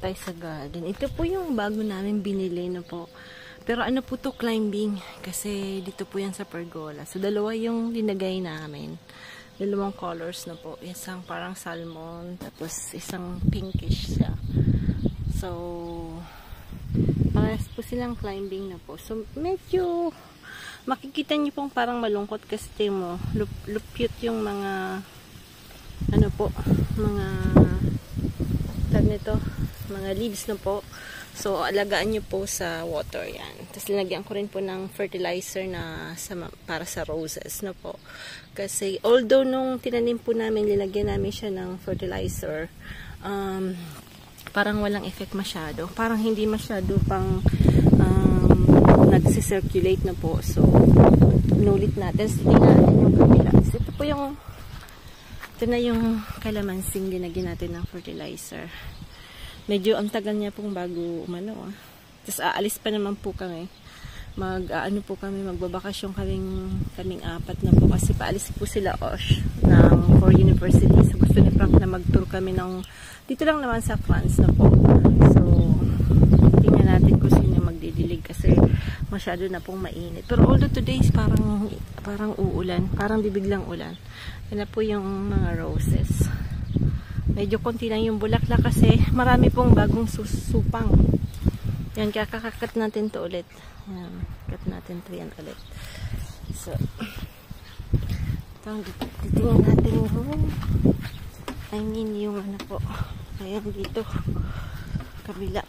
tayo sa garden. Ito po yung bago namin binili na po. Pero ano po to, climbing. Kasi dito po yan sa pergola. So, dalawa yung linagay namin. Dalawang colors na po. Isang parang salmon. Tapos, isang pinkish siya. So, parehas po silang climbing na po. So, medyo makikita niyo pong parang malungkot kasi mo, lupyot yung mga ano po, mga tag nito, mga leaves na po. So, alagaan nyo po sa water yan. Tapos, linagyan ko rin po ng fertilizer na para sa roses na po. Kasi, although nung tinanim po namin, linagyan namin siya ng fertilizer, parang walang effect masyado. Parang hindi masyado pang nagsisirculate na po. So, inulit natin. So, tingnan natin yung kabila. So, ito na yung kalamansing linagyan natin ng fertilizer. Medyo ang tagal niya pong bago umano. Tapos aalis pa naman po kami. Magbabakasyon kaming apat na po. Kasi paalis po sila Osh for university. So gusto ni Frank na mag-tour kami dito lang naman sa France na po. So tingnan natin kung sino magdidilig kasi masyado na pong mainit. Pero although today is parang uulan. Parang bibiglang ulan. Yan na po yung mga roses. Medyo konti lang yung bulaklak kasi marami pong bagong susupang. Yan, kakakat natin to ulit. Yan, cut natin to yan ulit. So, titingnan natin yung ano po. Ayan dito. Kabila.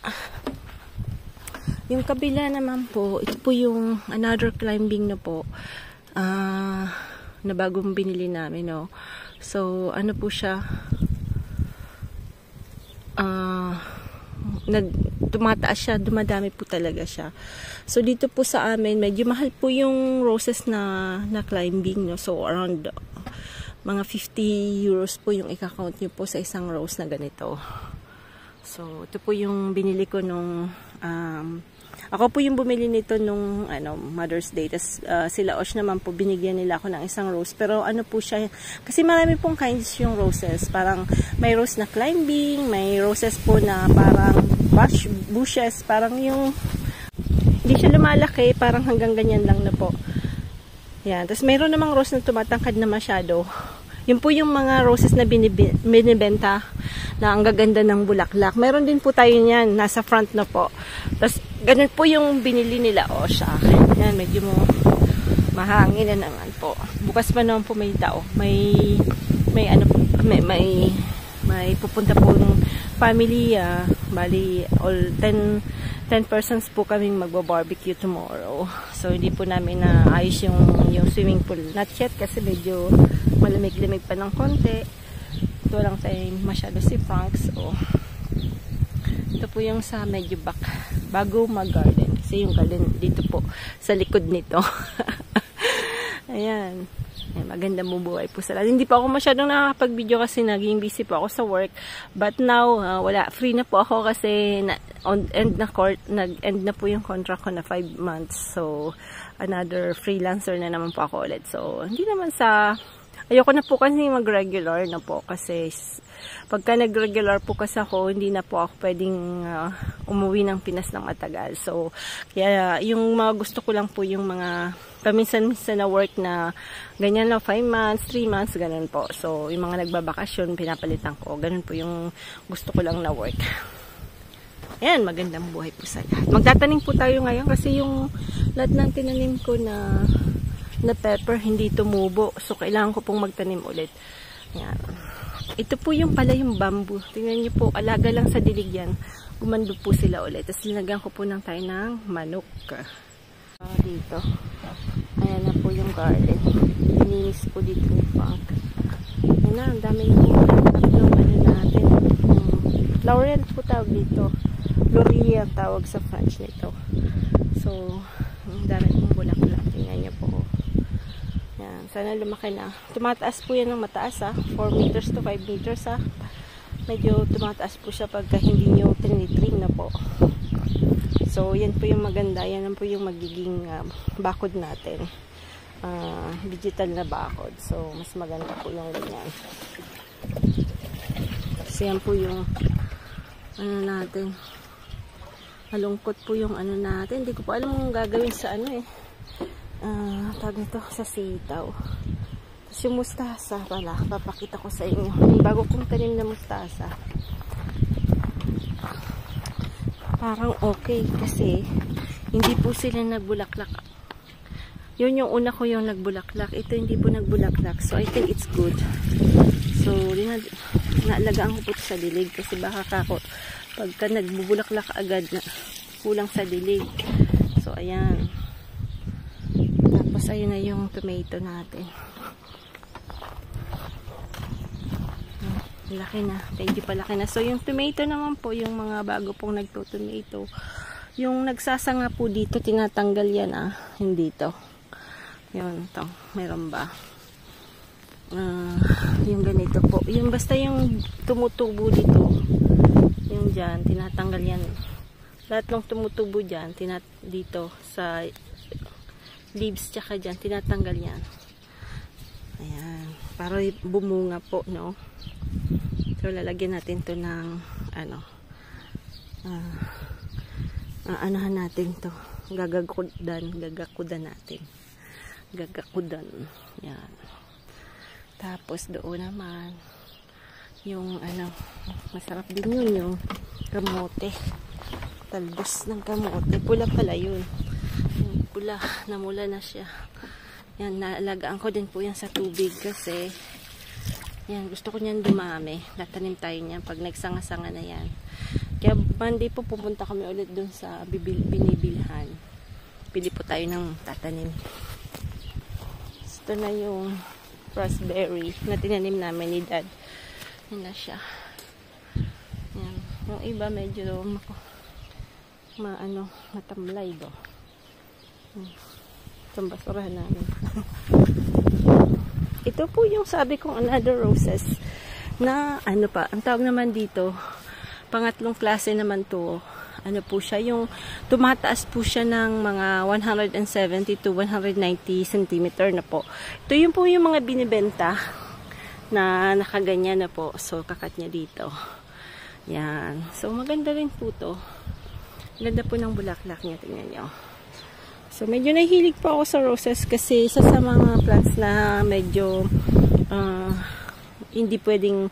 Yung kabila naman po, ito po yung another climbing na po. Na bagong binili namin, no. So, ano po siya? Tumataas siya, dumadami po talaga siya. So dito po sa amin medyo mahal po yung roses na climbing, no? So around mga 50 euros po yung i-count nyo po sa isang rose na ganito. So ito po yung binili ko nung ako po yung bumili nito nung Mother's Day. Tas, sila Osh naman po binigyan nila ako ng isang rose. Pero ano po siya, kasi marami pong kinds yung roses. Parang may rose na climbing, may roses po na parang bushes, parang yung hindi siya lumalaki, parang hanggang ganyan lang na po. Yan. Tapos mayroon namang rose na tumatangkad na masyado. Yun po yung mga roses na binibenta na ang gaganda ng bulaklak. Meron din po tayo niyan, nasa front na po. Tapos ganun po yung binili nila sa akin. Yan, medyo mahangin na naman po. Bukas pa naman po may tao. May pupunta po ng family. Bali, all 10 persons po kaming magbo-barbecue tomorrow. So, hindi po namin naayos yung swimming pool. Not yet kasi medyo malamig-lamig pa ng konti. Ito lang tayo masyado si Frank. So, ito po yung sa medyo bago mag-garden. Kasi yung garden dito po sa likod nito. Ayan. Magandang bubuhay po sa lahat. Hindi pa ako masyadong nakakapag-video kasi naging busy po ako sa work. But now, wala. Free na po ako kasi nag-end na po yung contract ko na 5 months. So, another freelancer na naman po ako ulit. So, hindi naman ayoko na po kasi mag-regular na po kasi pagka nag-regular po kasi ako, hindi na po ako pwedeng umuwi ng Pinas ng matagal. So, kaya yung mga gusto ko lang po yung mga paminsan-minsan na work na ganyan lang, 5 months, 3 months, ganun po. So, yung mga nagbabakasyon, pinapalitan ko. Ganun po yung gusto ko lang na work. Ayan, magandang buhay po sa lahat. Magtatanim po tayo ngayon kasi yung lahat ng tinanim ko na pepper, hindi tumubo. So, kailangan ko pong magtanim ulit. Ayan. Ito po yung pala yung bamboo. Tingnan niyo po, alaga lang sa dilig yan. Gumando po sila ulit. Tapos linagyan ko po ng tayo ng manok. Dito. Ayan na po yung garden. Linis po dito ni Frank. Ayan na, ang dami po. Tatlong natin. Laurel po tawag dito. Laurier ang tawag sa French nito. So, ang dami pong bulaklak. Tingnan niyo po. Yan, sana lumaki na. Tumataas po yan ng mataas 4 meters to 5 meters Medyo tumataas po siya pagka hindi nyo tinitrim na po. So, yan po yung maganda. Yan po yung magiging bakod natin. Digital na bakod. So, mas maganda po yung ganyan. Kasi yan po yung ano natin. Malungkot po yung ano natin. Hindi ko po alam kung gagawin sa ano eh. Tawag nito sa sitaw. Tapos yung mustasa pala, papakita ko sa inyo. Yung bago kong tanim na mustasa. Parang okay kasi hindi po sila nagbulaklak. Yun yung una ko yung nagbulaklak. Ito hindi po nagbulaklak. So I think it's good. So naalagaan ko po sa dilig kasi baka kako pagka nagbubulaklak agad na kulang sa dilig. So ayan. Tapos ayun na yung tomato natin. Laki na. Medyo palaki na. So yung tomato naman po, yung mga bago pong nagto-tomato, yung nagsasanga po dito, tinatanggal yan hindi to. Yun, to. Meron ba? Yung ganito po. Yung basta yung tumutubo dito, yung dyan, tinatanggal yan. Lahat ng tumutubo dyan, dito sa leaves tsaka dyan, tinatanggal yan. Ayan. Para bumunga po, no? So, lalagyan natin to ng anahan natin to. Gagakudan natin. Gagakudan. Yan. Tapos doon naman yung masarap din yun yung kamote. Talbos ng kamote. Pula pala yun. Yung pula, namula na siya. Yan, naalagaan ko din po yan sa tubig kasi yan, gusto ko niyan dumami. Natanim tayo niyan pag nagsanga-sanga na yan. Kaya Monday po pupunta kami ulit dun sa binibilhan. Pili po tayo ng tatanim. Ito na yung raspberry na tinanim namin ni Dad. Yan na siya. Yan. Yung iba medyo matamlay do. Itong basurahan namin. Ito po yung sabi kong another roses na ang tawag naman dito, pangatlong klase naman to. Ano po siya, yung tumataas po siya ng mga 170 to 190 cm na po. Ito yung po yung mga binibenta na nakaganyan na po. So, kakat niya dito. Yan. So, maganda rin po to. Ganda po ng bulaklak niya. Tingnan nyo. So, medyo nahilig po ako sa roses kasi isa sa mga plants na medyo hindi pwedeng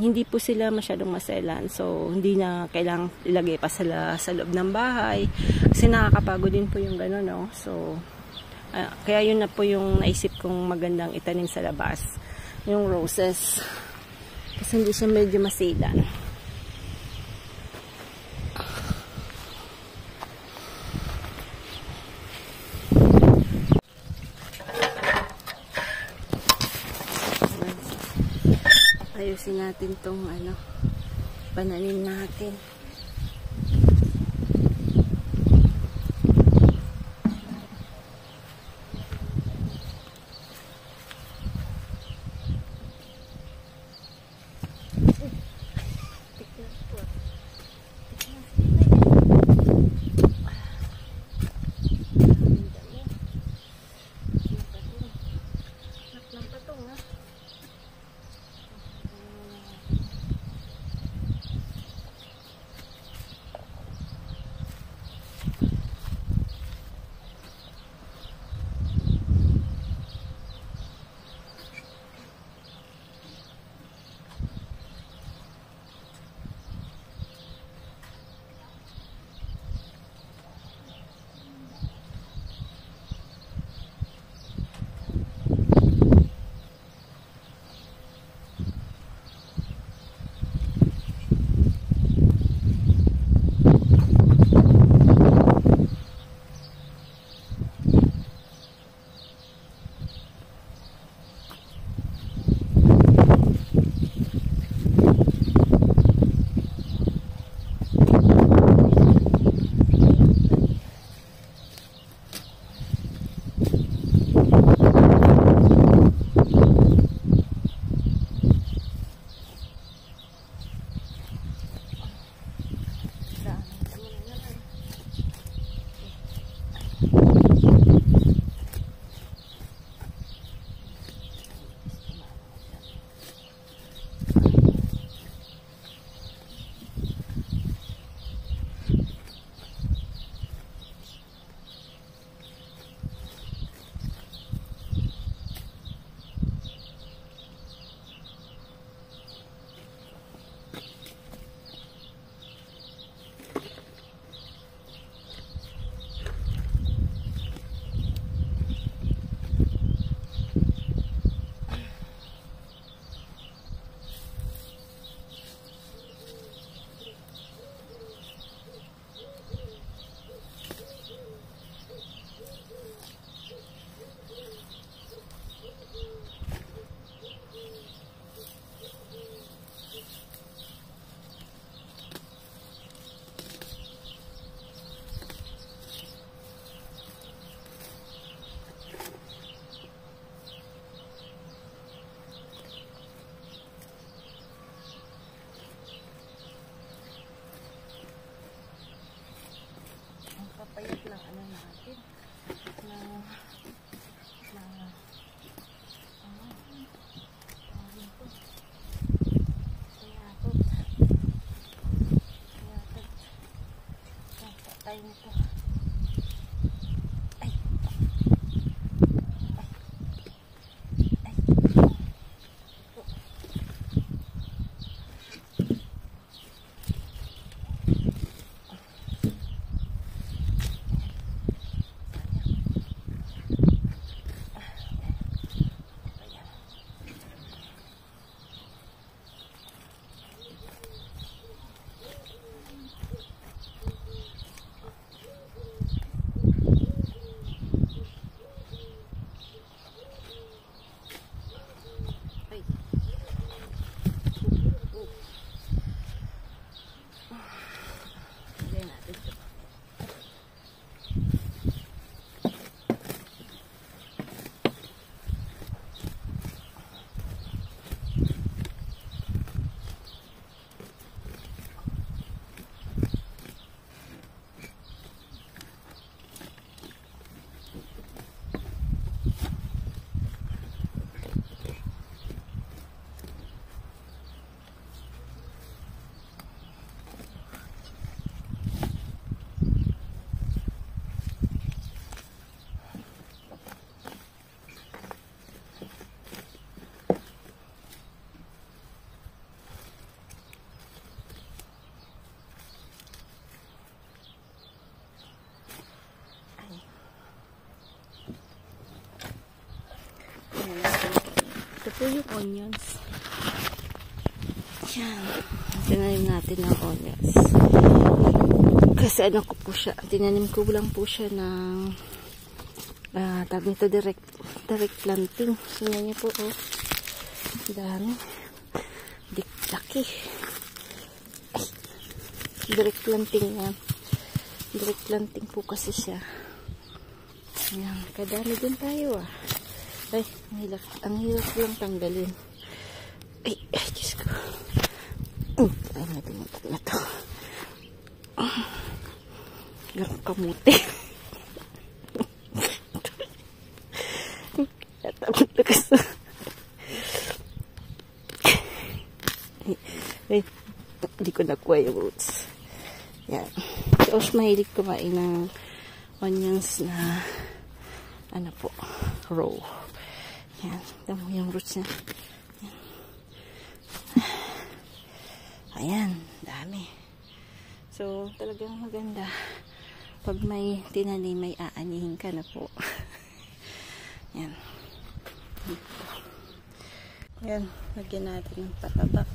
hindi po sila masyadong maselan. So, hindi na kailangang ilagay pa sila sa loob ng bahay kasi nakakapagod din po yung gano'n, no? So, kaya yun na po yung naisip kong magandang itanim sa labas. Yung roses. Kasi hindi siya medyo maselan. Ayusin natin tong pananim natin. natin na patay nito. Ito po yung onions. Yan. Tinanim natin ng onions. Kasi ano ko po siya. Tinanim ko lang po siya ng tawag nito direct planting. So yan niyo po. Oh. Dami. Laki. Direct planting yan. Direct planting po kasi siya. Yan. Kadami din tayo ah. Ay, ang hirap lang tanggalin. Ay, Diyos ko. Ay, natumutok na to. Garang kamuti. Natumutok ka. Ay, hindi ko nakuha yung roots. Yan. Si Osh mahilig kumain ng onions na ano po, raw. Yan, tamo yung roots niya. Ayan, dami. So, talagang maganda. Pag may tinanim, may aanihin ka na po. Yan. Yan, lagyan natin ng pataba.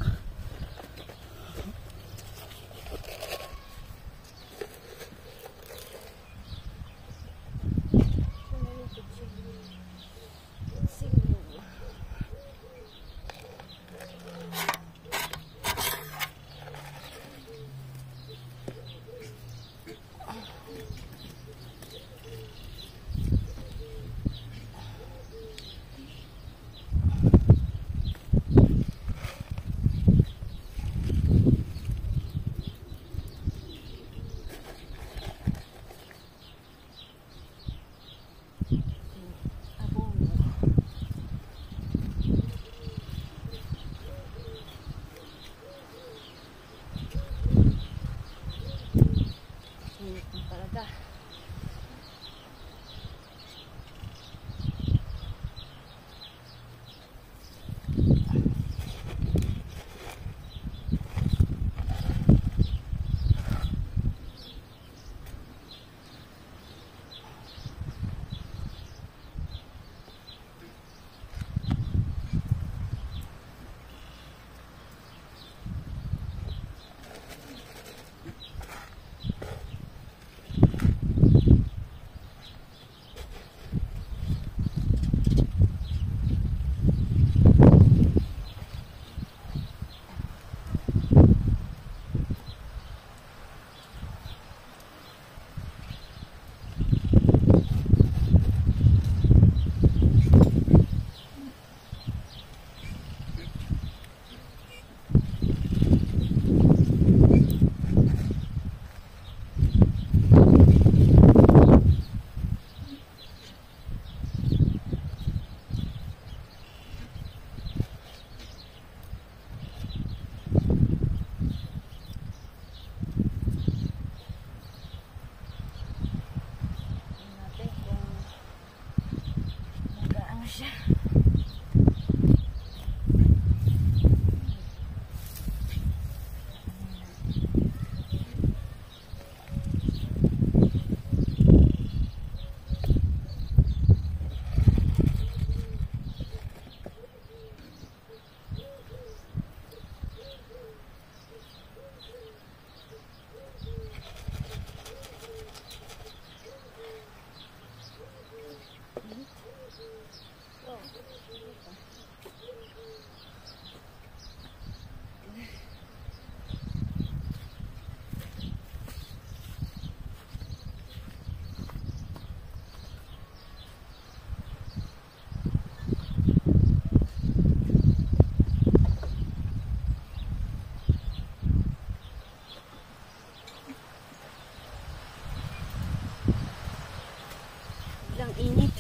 Ang init.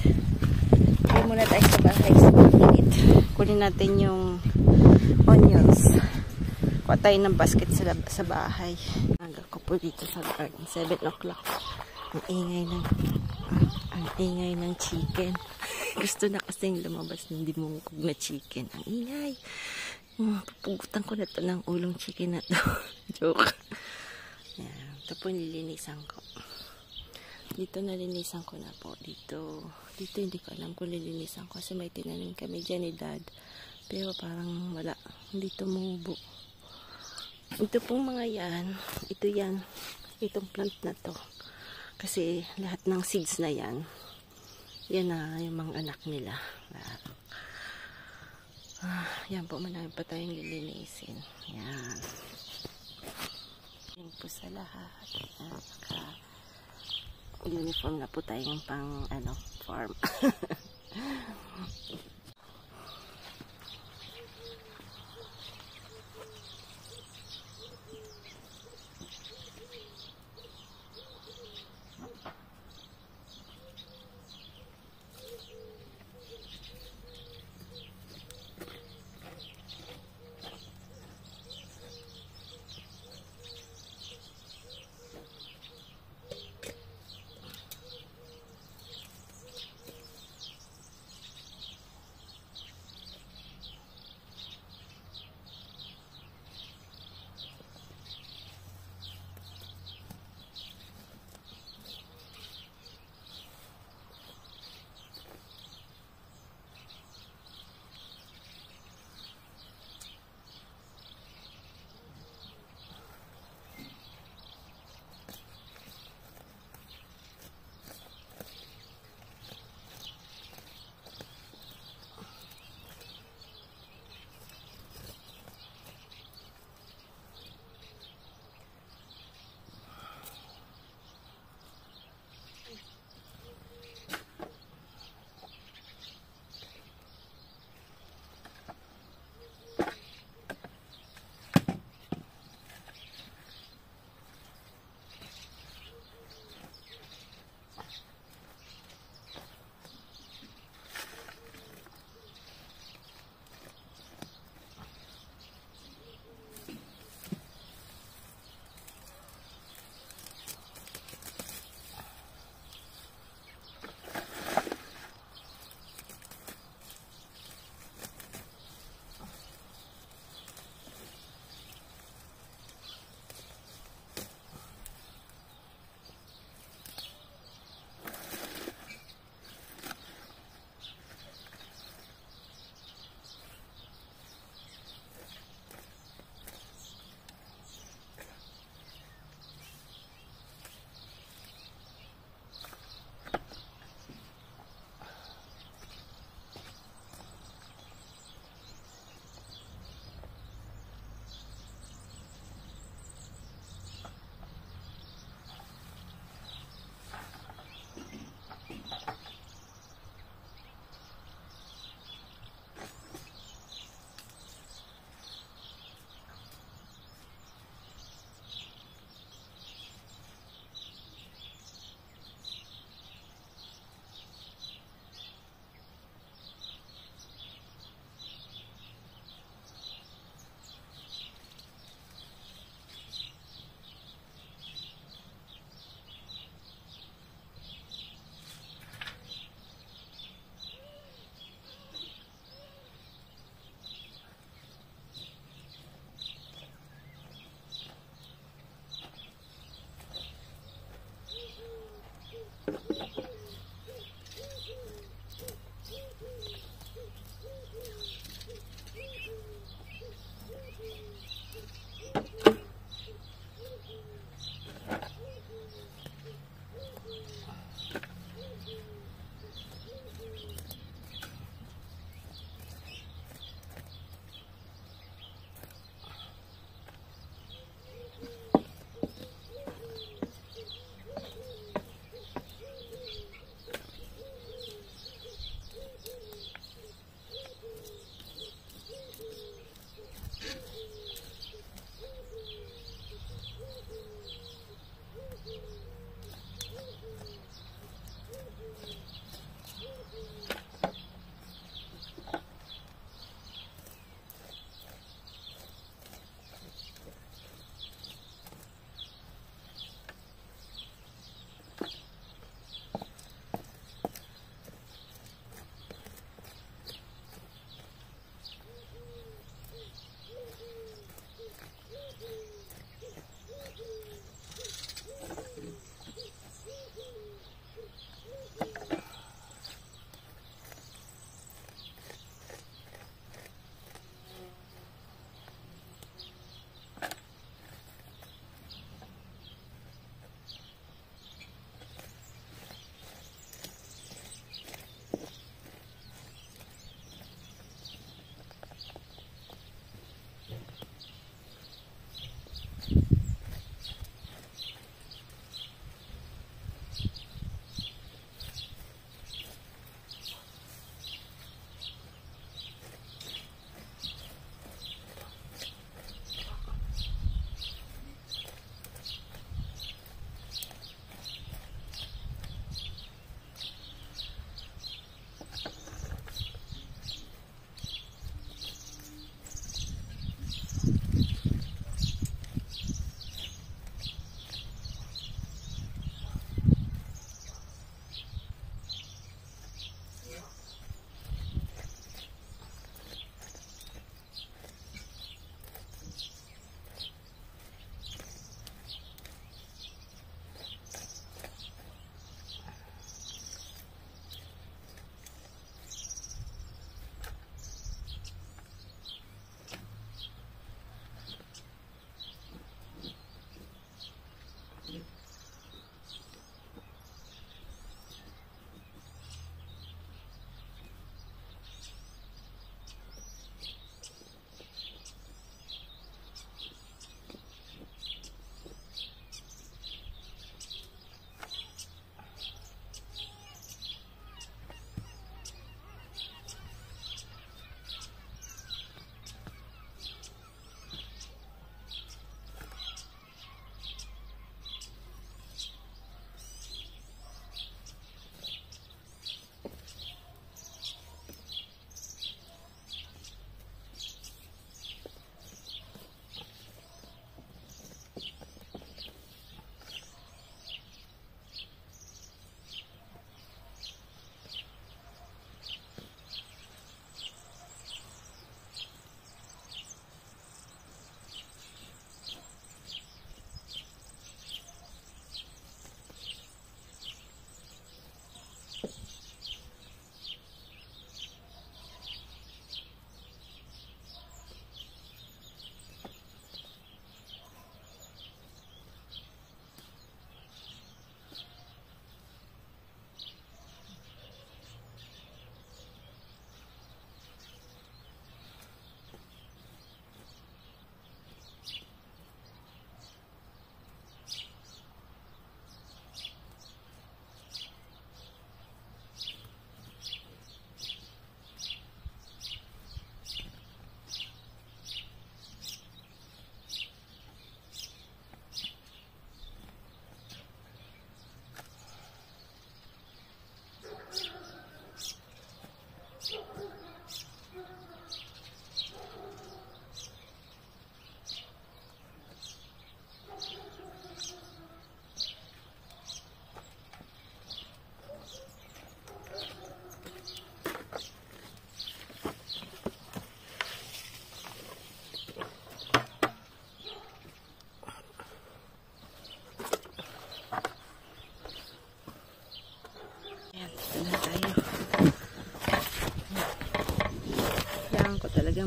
Hindi muna tayo sa bahay sa init. Kunin natin yung onions. Kuha tayo ng basket sa bahay. Naga ko po dito sa garden. 7 o'clock. Ang ingay ng chicken. Gusto na kasing lumabas ng dimungkog na chicken. Ang ingay. Pupugutan ko na to ng ulong chicken na to. Joke. Yan. Ito po nilinisan ko. Dito nalinisan ko na po. Dito hindi ko alam kung nilinisan ko kasi may tinanim kami dyan ni Dad. Pero parang wala. Hindi tumubo. Ito pong mga yan. Ito yan. Itong plant na to. Kasi lahat ng seeds na yan. Yan na yung mga anak nila. Yan po. Marami pa tayong lilinisin. Yan. Yan po sa lahat. Uniform na po tayong pang farm.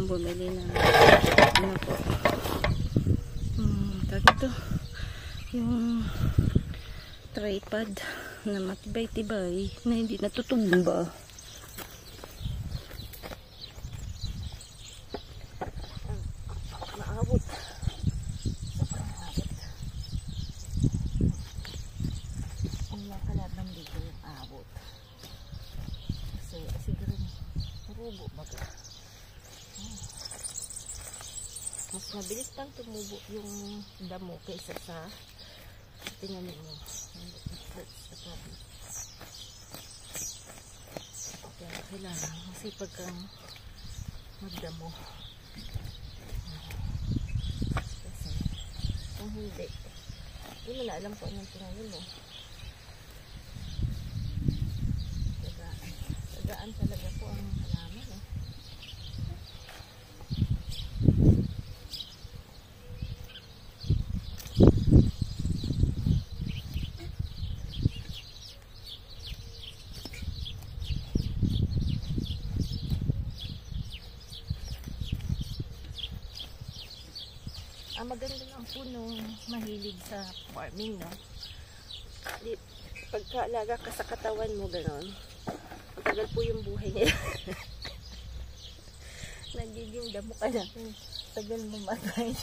sanang bumili ng ano po. Ito yung tripod na matibay-tibay na hindi natutumba. Maabot. Ang nakalaban dito yung abot. Kasi siguro marubo baga. Mas mabilis pang tumubo yung damo kaysa sa tinanim mo. Kaya kailangan masipag kang magdamo. Kasi kung hindi mo na alam kung anong tinanim mo. Tagaan talaga po ang halaman. Ang maganda ng punong mahilig sa farming, no? Pagkaalaga ka sa katawan mo, gano'n. Matagal po yung buhay nila. Nagiging damo ka na. Tagal mo matay.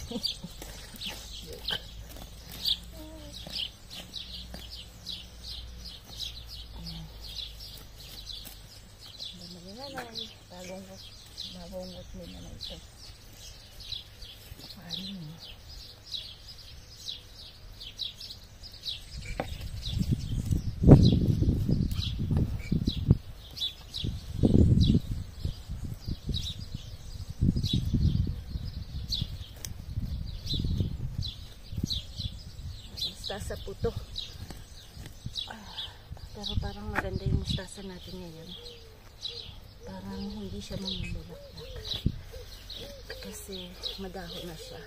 Damo nila na. Babungot nila na ito. Farming. Mustasa po to. Pero parang maganda yung mustasa natin ngayon. Parang hindi siya mamululaklak. Kasi madahon na siya.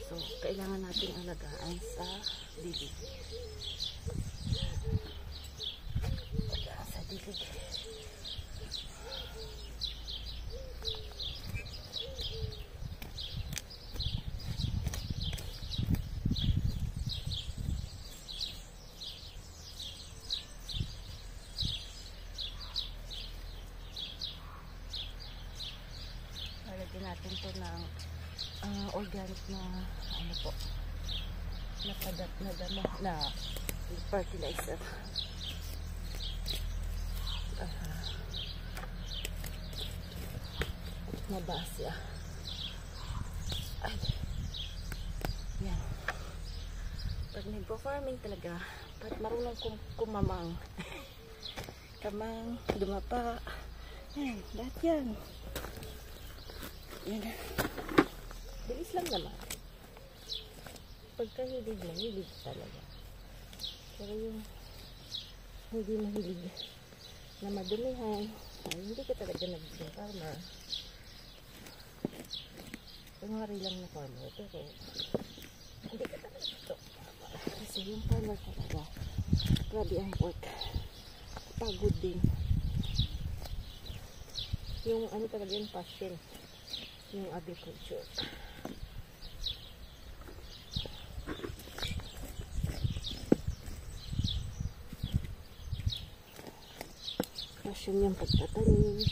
So, kailangan natin alagaan sa dilig. Sa dilig. Lagyan natin to ng organic na ano po, na padat na damo na fertilizer. Nabasya. Ay. Yan. Pag nagpo-farming talaga, pag marunong kumamang. Kamang, dumapa. Yan, lahat yan. Yan. Bilis lang naman. Pagka hilig talaga. Pero yung hindi mahilig na madumihan, ay, hindi ka talaga nagiging farmer. Kunwari lang na farmer, pero hindi ka talaga ito. Kasi yung farmer talaga, grabe ang work. Pagod din. Yung ano talaga yung passion. Yung agriculture. Passion yung pagtatanim.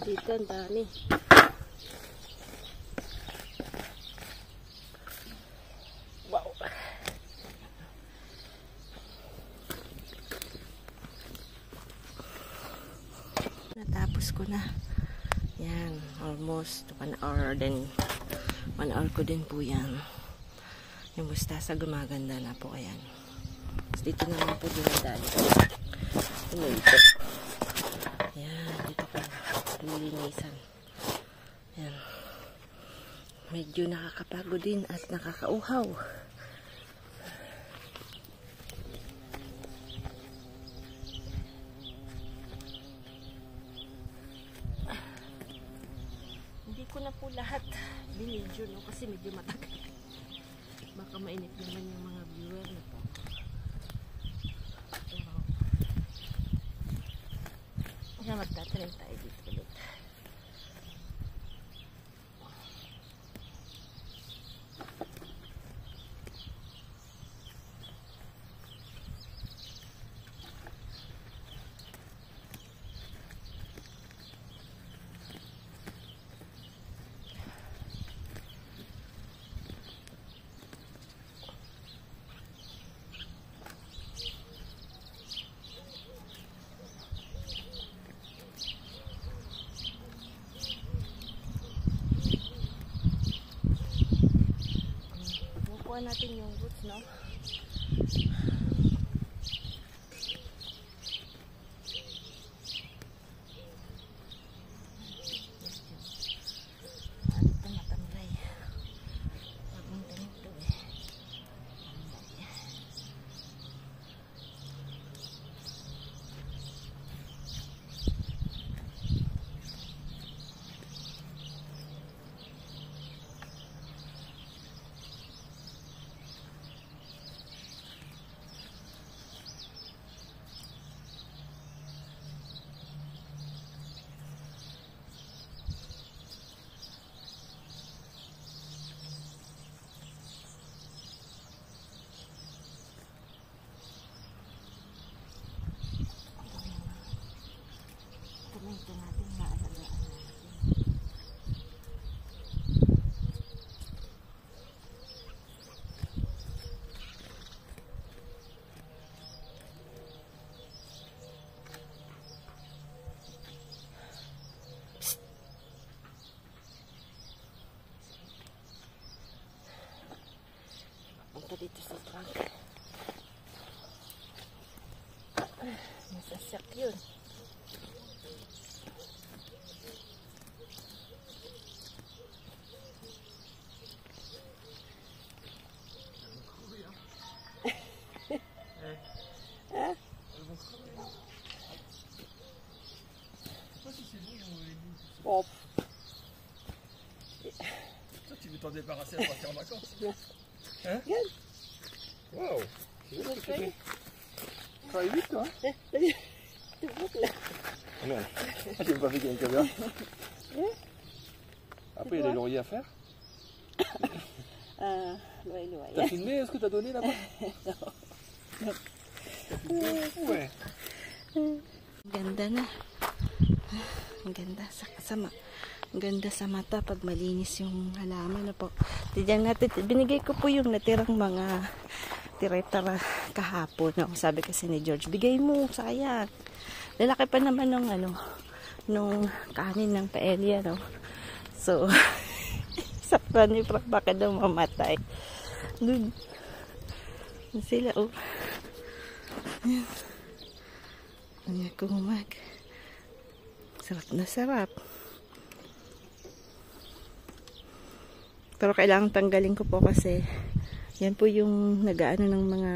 Dito ang dami. Wow. Natapos ko na. Yan, almost 1 hour din. 1 hour ko din po yan. Yung mustasa gumaganda na po, ayan. Dito naman po dinadali. Ito. Yan, dito po. Lilinisan. Yan. Medyo nakakapagod din at nakakauhaw. Hindi ko na po lahat binidyo, no? Kasi medyo matagal. Baka mainit naman yung mga viewer na po. Kaya magtatanim tayo dito ulit. Natin yung roots, no? Ito natin maalagaan natin. Punta dito sa trunk. Masasak yun. Oh. Toi, tu veux t'en débarrasser à partir en vacances? Hein? Waouh! Travaille vite, toi? Oh merde, j'ai pas fait qu'il y a une caméra. Après, il y a des lauriers à faire. T'as filmé ce que t'as donné là-bas? Non. Ouais. Ganda na. Ang ganda ang ganda sa mata pag malinis yung halaman na po. Tignan natin, binigay ko po yung natirang mga tira-tara kahapon. No? Sabi kasi ni George, bigay mo, sayang. Lalaki pa naman ng nung kanin ng paella, no? So, sakto ni Frank, baka daw mamatay. Doon. Sila, oh. Ayan ko sarap na sarap. Pero kailangan tanggalin ko po kasi yan po yung nagaano ng mga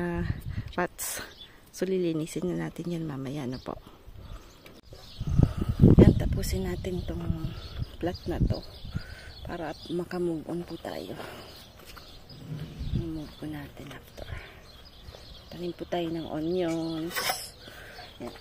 rats. So lilinisin na natin yan mamaya na po. Yan, tapusin natin tong plat na to para makamove on po tayo. Move po natin after. Tanim po tayo ng onions. Yan.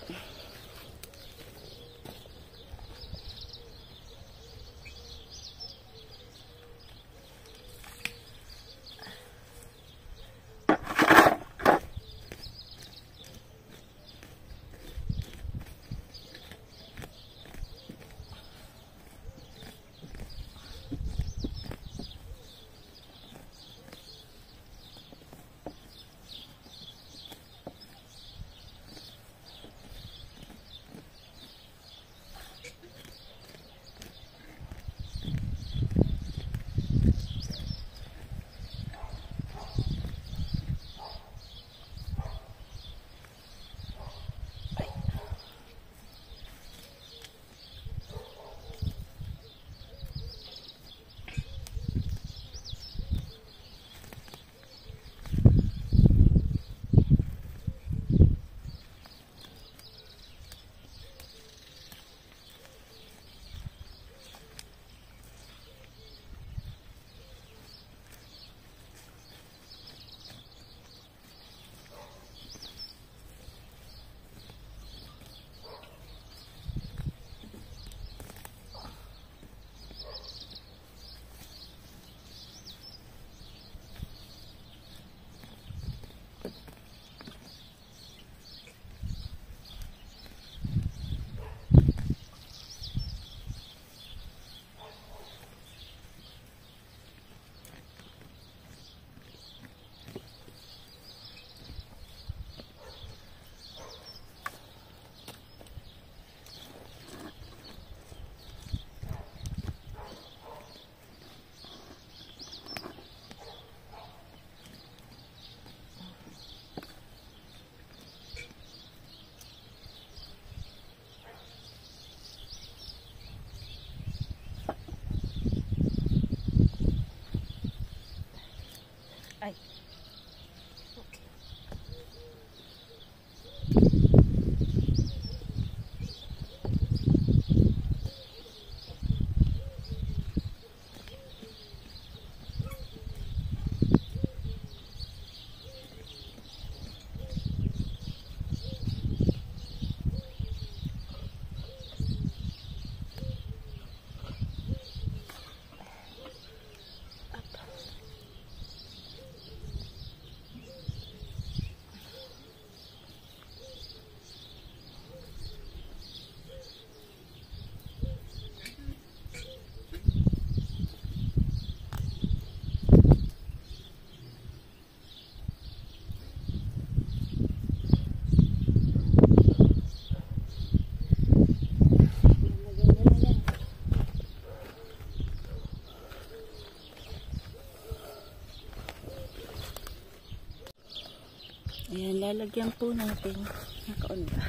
lalagyan po natin nakaon ba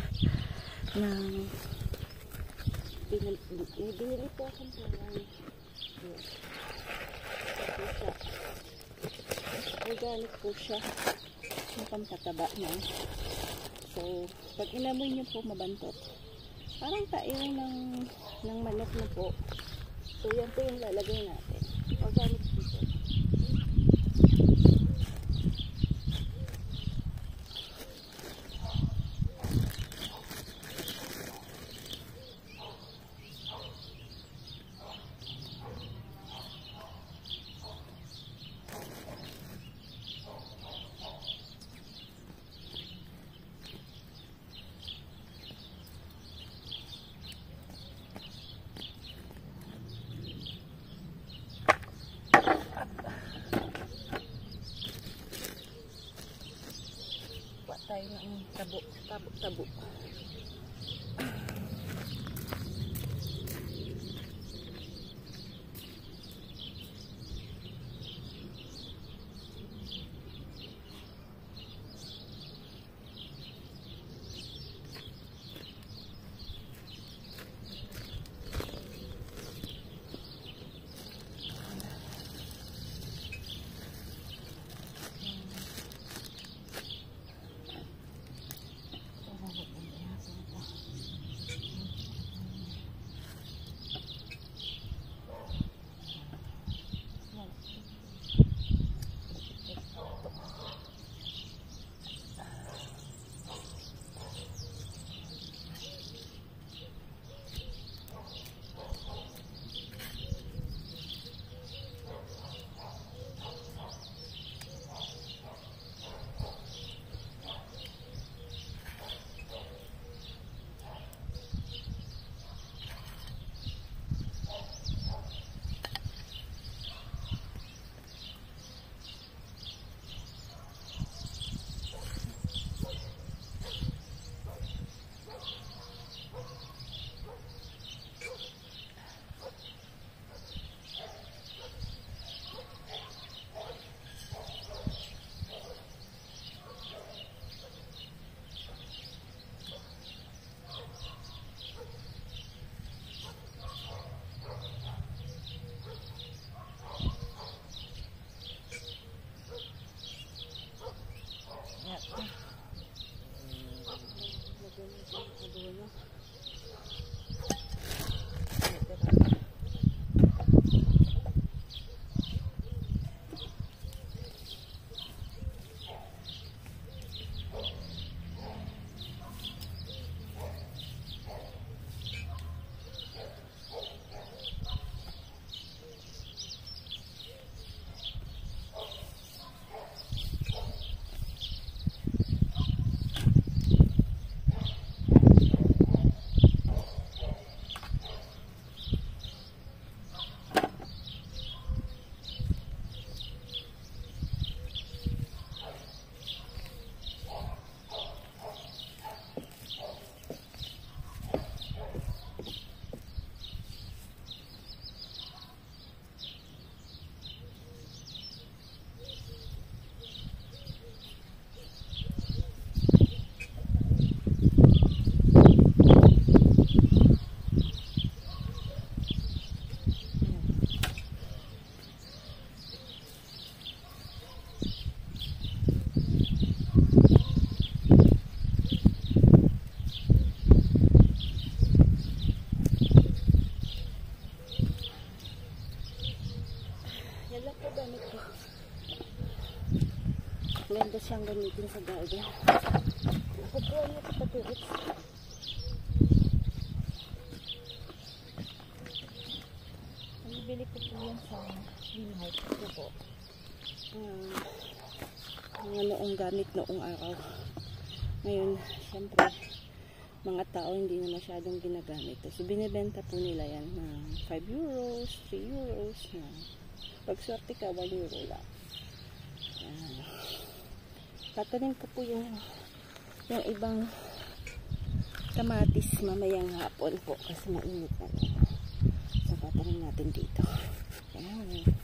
ng binili po akong parang organic po siya yung pampataba na. So pag inamoy nyo po mabantot, parang tayo ng manok na po. So yan po yung lalagay natin, organic po po. Tayo ng tabo. Ganda siyang gamitin sa garden. Nakupuan niya ito patiris. Nabili ko po yan sa greenhouse ko po. Mga noong gamit noong araw. Ngayon, siyempre, mga tao hindi na masyadong ginagamit. So, binibenta po nila yan ng 5 euros, 3 euros. Pag swerte ka, 1 euro lang. Tatanim ko po yung ibang kamatis mamayang hapon po kasi mainit na. So, tatanim natin dito. Ayan.